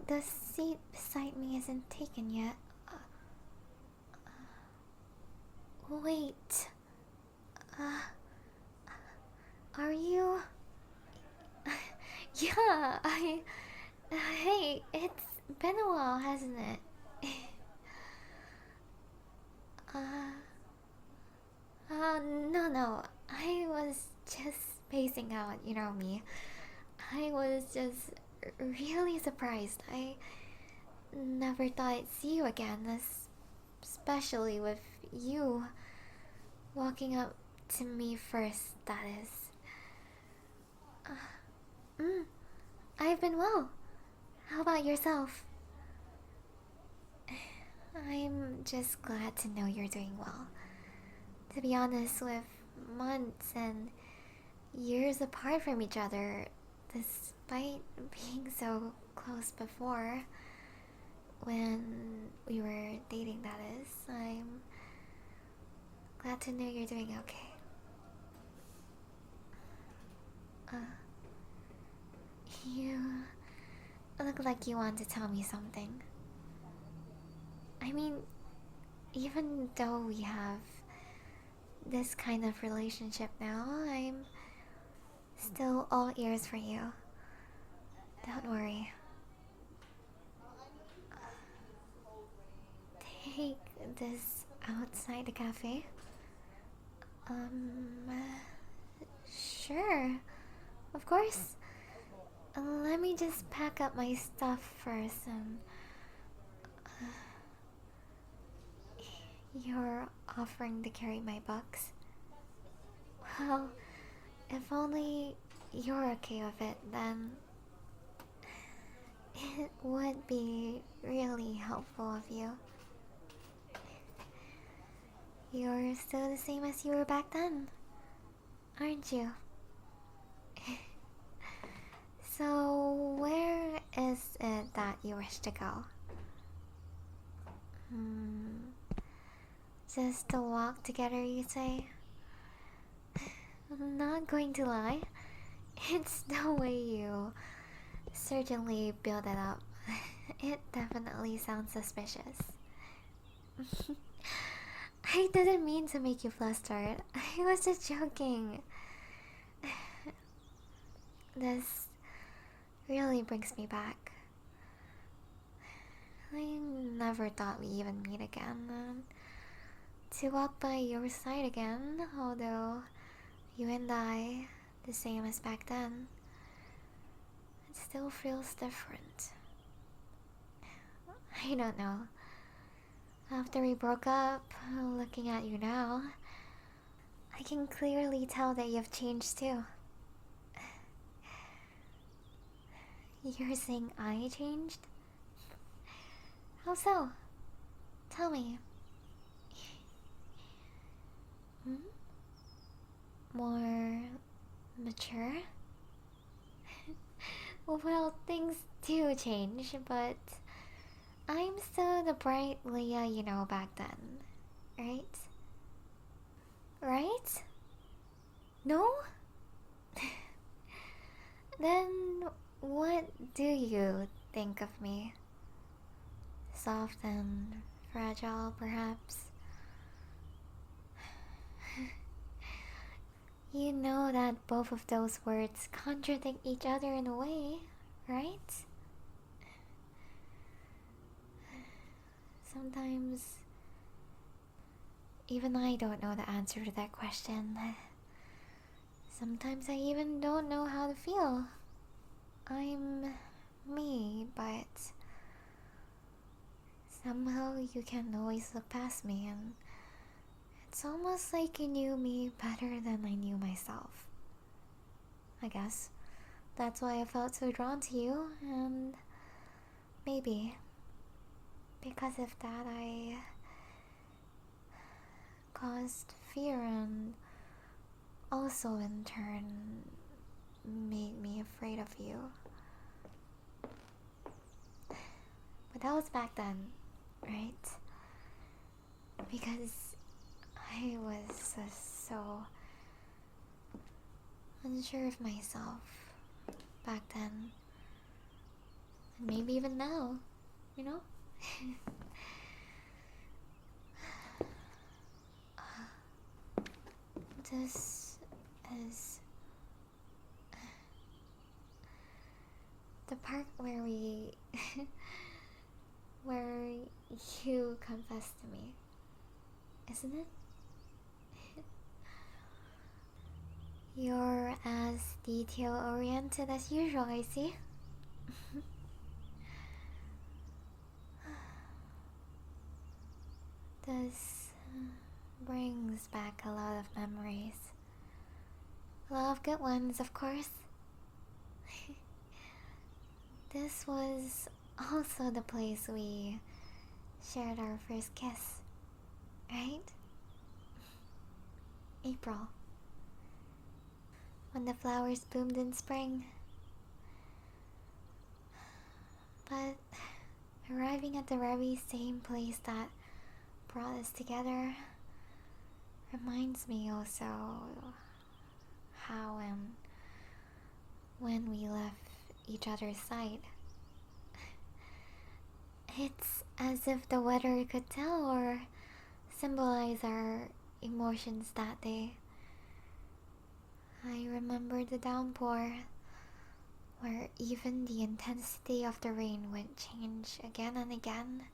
the seat beside me isn't taken yet. Wait. Uh, are you? Yeah, hey, it's been a while, hasn't it? uh. No. I was just spacing out, you know me. I was just really surprised. I never thought I'd see you again, especially with you walking up to me first, that is. I've been well. How about yourself? I'm just glad to know you're doing well. To be honest, with months and years apart from each other, despite being so close before, when we were dating, that is, I'm glad to know you're doing okay. You look like you want to tell me something. I mean, even though we have this kind of relationship now, I'm still all ears for you. Don't worry. Take this outside the cafe. Sure. Of course. Let me just pack up my stuff first and... You're offering to carry my books? Well, if only you're okay with it, then... It would be really helpful of you. You're still the same as you were back then, aren't you? So, where is it that you wish to go? Just a walk together, you say? I'm not going to lie. It's the way you certainly build it up. It definitely sounds suspicious. I didn't mean to make you flustered. I was just joking. This really brings me back. I never thought we'd even meet again. And to walk by your side again, although you and I, the same as back then, it still feels different. I don't know. After we broke up, looking at you now, I can clearly tell that you've changed too. You're saying I changed? How so? Tell me. More mature? Well, things do change, but I'm still the bright Leah you know back then, right? Right? No? Then what do you think of me? Soft and fragile, perhaps? You know that both of those words contradict each other in a way, right? Sometimes even I don't know the answer to that question. Sometimes I even don't know how to feel. I'm me, but somehow you can always look past me, and it's almost like you knew me better than I knew myself. I guess that's why I felt so drawn to you, and maybe because of that I caused fear and also in turn made me afraid of you. But that was back then, right? Because I was so unsure of myself back then. And maybe even now, you know? This is the part where where you confess to me, isn't it? You're as detail oriented as usual, I see. This brings back a lot of memories. A lot of good ones, of course. This was also the place we shared our first kiss, right? April. When the flowers bloomed in spring. But arriving at the very same place that brought us together reminds me also how and when we left each other's side. It's as if the weather could tell or symbolize our emotions that day. I remember the downpour, where even the intensity of the rain would change again and again.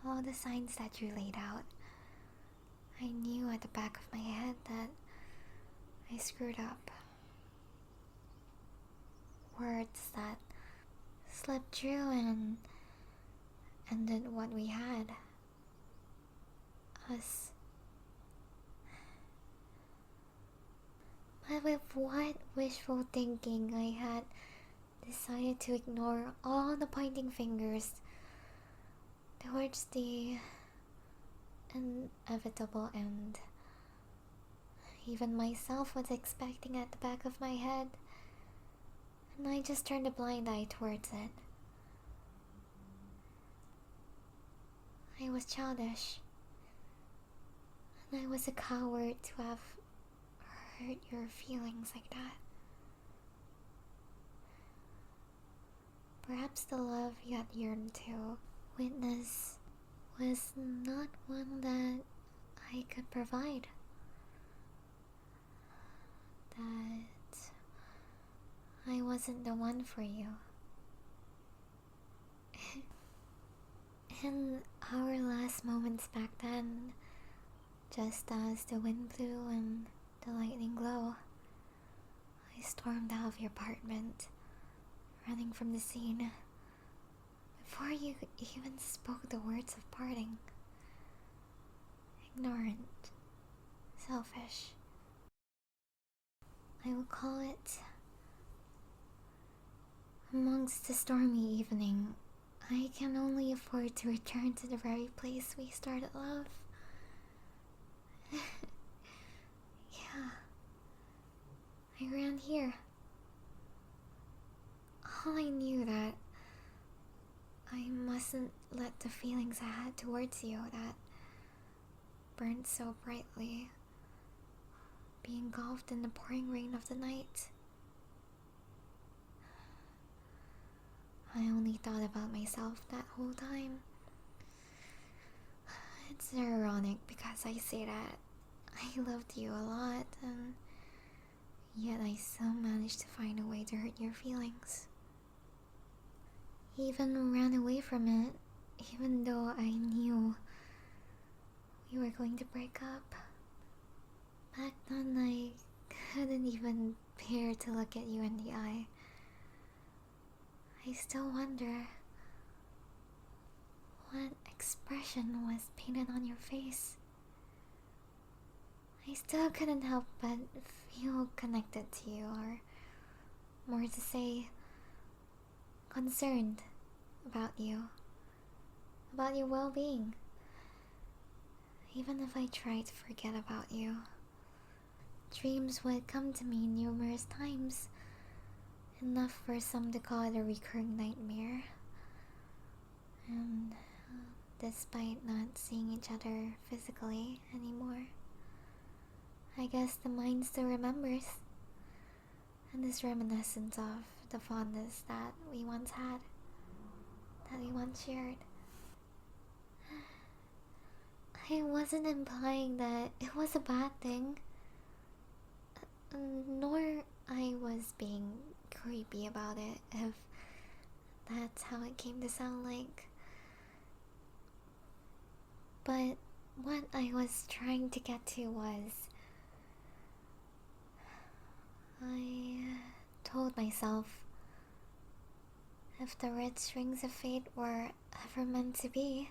All the signs that you laid out. I knew at the back of my head that I screwed up. Words that slipped through and ended what we had. Us. But with what wishful thinking I had decided to ignore all the pointing fingers towards the inevitable end. Even myself was expecting at the back of my head, and I just turned a blind eye towards it. I was childish, and I was a coward to have hurt your feelings like that. Perhaps the love you had yearned to witness was not one that I could provide. That I wasn't the one for you. In our last moments back then, just as the wind blew and the lightning glow, I stormed out of your apartment, running from the scene, before you even spoke the words of parting. Ignorant, selfish. I will call it. Amongst the stormy evening, I can only afford to return to the very place we started love. Yeah, I ran here. All I knew that I mustn't let the feelings I had towards you that burned so brightly be engulfed in the pouring rain of the night. I only thought about myself that whole time. It's ironic because I say that I loved you a lot, and yet I still managed to find a way to hurt your feelings. Even ran away from it, even though I knew we were going to break up. Back then I couldn't even bear to look at you in the eye. I still wonder what expression was painted on your face. I still couldn't help but feel connected to you, or more to say, concerned about you, about your well-being. Even if I tried to forget about you, dreams would come to me numerous times, enough for some to call it a recurring nightmare. And despite not seeing each other physically anymore, I guess the mind still remembers, and is reminiscent of the fondness that we once had, that we once shared. I wasn't implying that it was a bad thing, nor I was being creepy about it, if that's how it came to sound like. But what I was trying to get to was, I told myself, if the red strings of fate were ever meant to be,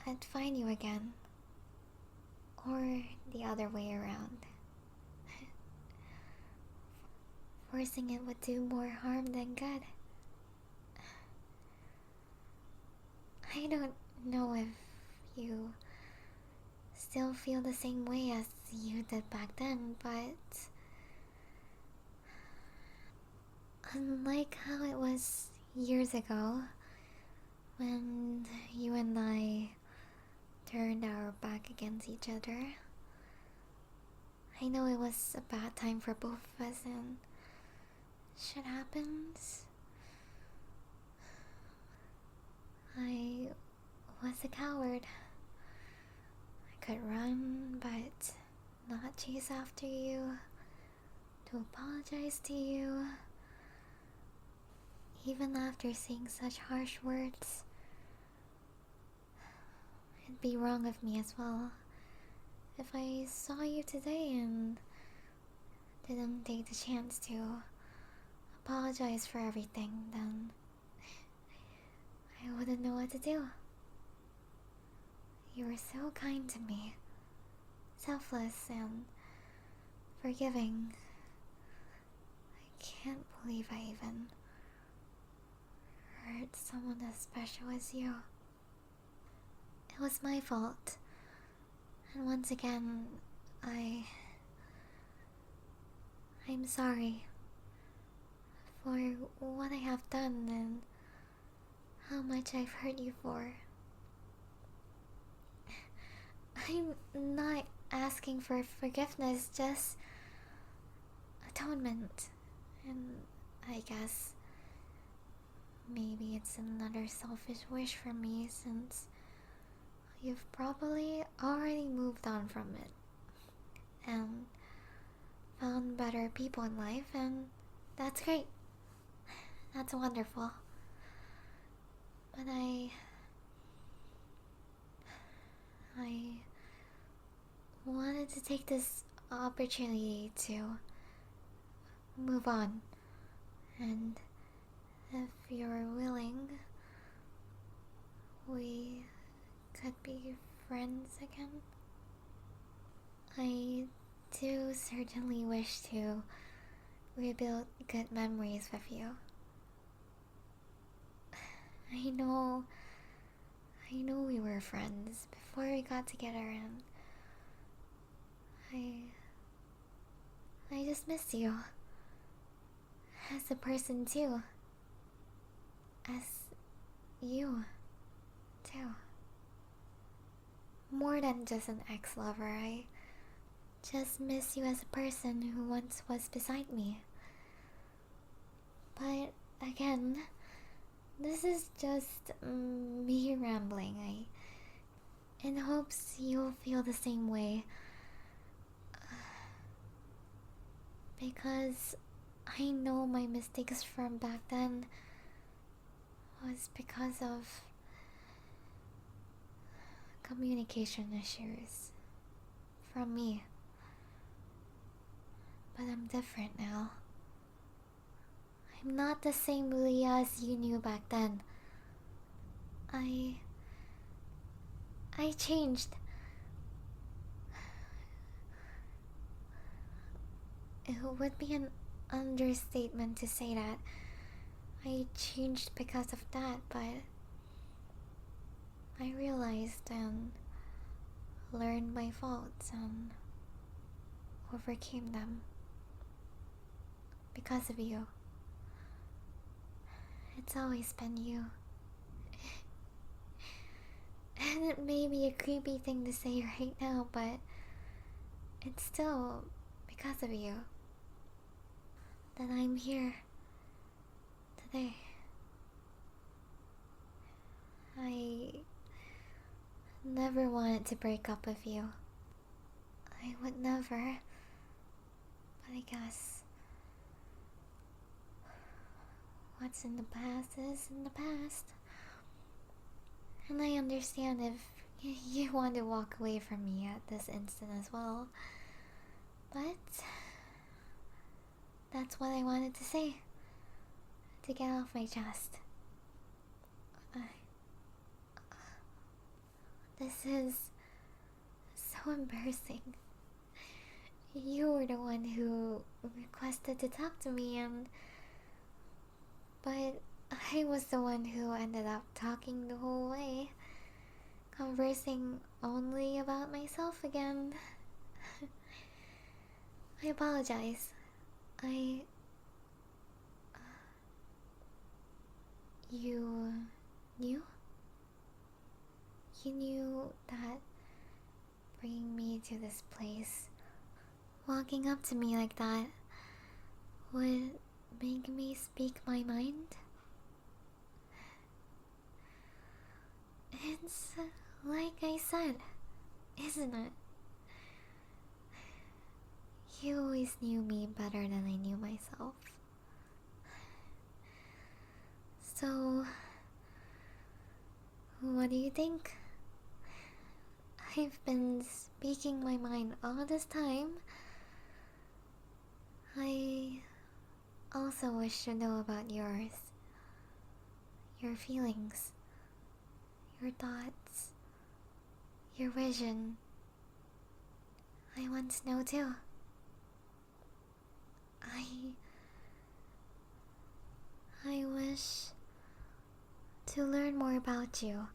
I'd find you again. Or the other way around. Forcing it would do more harm than good. I don't know if you still feel the same way as you did back then, but unlike how it was years ago, when you and I turned our back against each other, I know it was a bad time for both of us, and shit happens. I was a coward. I could run, but not chase after you, to apologize to you. Even after saying such harsh words, it'd be wrong of me as well if I saw you today and didn't take the chance to apologize for everything. Then I wouldn't know what to do. You were so kind to me, selfless and forgiving. I can't believe I even hurt someone as special as you. It was my fault, and once again, I'm sorry for what I have done and how much I've hurt you for. I'm not asking for forgiveness, just atonement. And I guess maybe it's another selfish wish from me, since you've probably already moved on from it and found better people in life, and that's great. That's wonderful. But I wanted to take this opportunity to move on, and if you're willing, we could be friends again. I do certainly wish to rebuild good memories with you. I know we were friends before we got together, and I just miss you as a person too. As you too. More than just an ex-lover, I just miss you as a person who once was beside me. But again, this is just me rambling. In hopes you'll feel the same way. Because I know my mistakes from back then was because of communication issues from me. But I'm different now. I'm not the same Leah as you knew back then. I changed. It would be an understatement to say that I changed because of that, but I realized and learned my faults and overcame them because of you. It's always been you. And it may be a creepy thing to say right now, but it's still because of you. that I'm here today. I never wanted to break up with you. I would never. But I guess what's in the past is in the past. And I understand if you want to walk away from me at this instant as well. But that's what I wanted to say. To get off my chest. This is so embarrassing. You were the one who requested to talk to me but I was the one who ended up talking the whole way. Conversing only about myself again. I apologize. You knew? You knew that bringing me to this place, walking up to me like that, would make me speak my mind? It's like I said, isn't it? You always knew me better than I knew myself. So, what do you think? I've been speaking my mind all this time. I also wish to know about yours. Your feelings. Your thoughts. Your vision. I want to know too. I wish to learn more about you.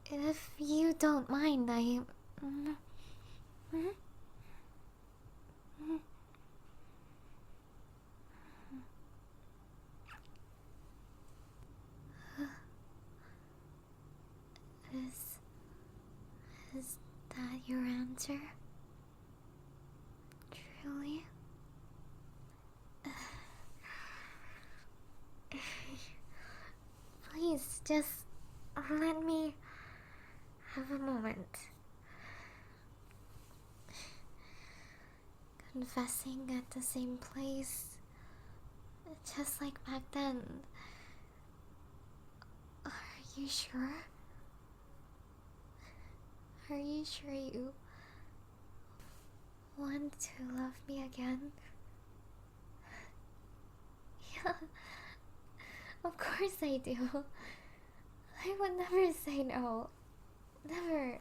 If you don't mind, Is that your answer? Truly? Please, just let me have a moment. Confessing at the same place, just like back then. Are you sure? Are you sure you want to love me again? Yeah, of course I do. I would never say no. Never.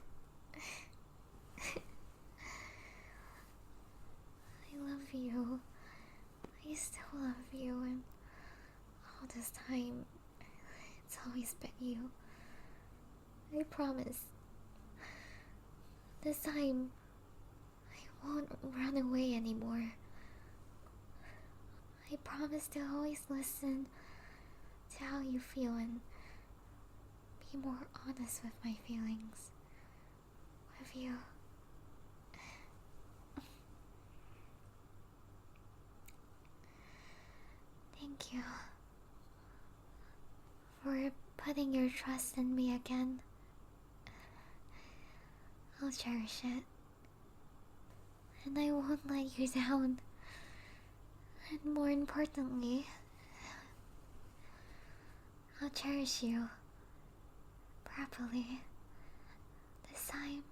I love you. I still love you, and all this time, it's always been you. I promise. This time, I won't run away anymore. I promise to always listen to how you feel and be more honest with my feelings. With you. Thank you for putting your trust in me again. I'll cherish it. And I won't let you down. And more importantly, I'll cherish you properly. This time,